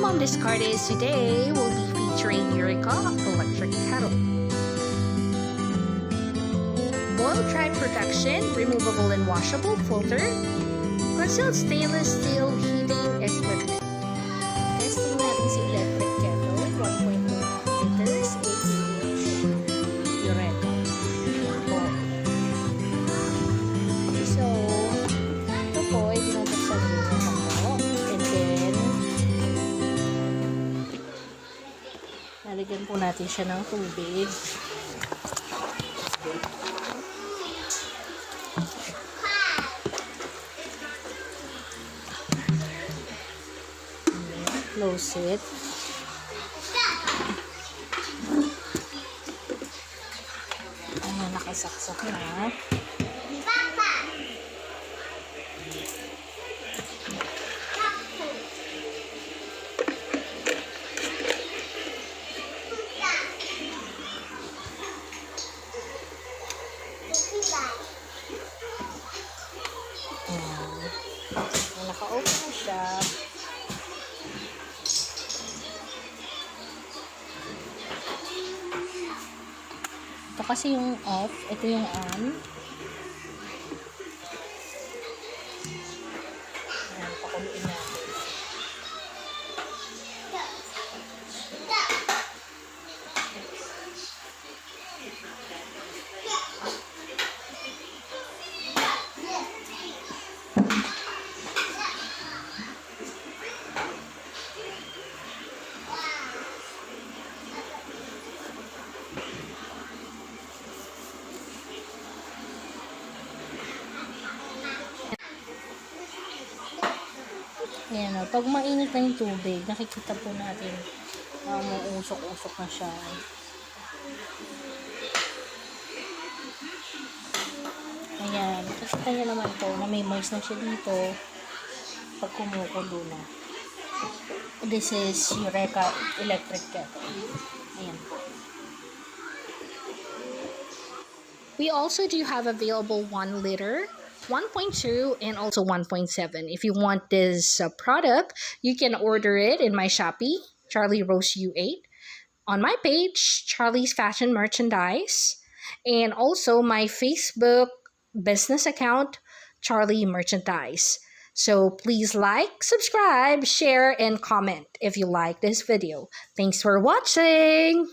MomCHAdiskarte today will be featuring Eureka electric kettle. Boil dry protection, removable and washable filter, concealed stainless steel heating equipment. Testing natin si electric kettle, 1.2 liters, 8-inch Eureka. So, ito po ay binubuksan din ito. And then, lalagyan po natin siya ng tubig. Close it. Ayan, nakasaksak na. Naka-open na siya. Ito kasi yung off, ito yung on. Ayan, pakuluin natin. Ayan, pag mainit na yung tubig, nakikita po natin usok-usok na siya. Ayan, nakikita niya naman po na may moist na siya dito pag kumukulo na. This is Eureka electric kettle. Ayan po. We also do have available 1 liter, 1.2 and also 1.7. If you want this product, you can order it in my Shopee, Charlie Rose U8, on my page, Charlie's Fashion Merchandise, and also my Facebook business account, Charlie Merchandise. So please like, subscribe, share, and comment if you like this video. Thanks for watching!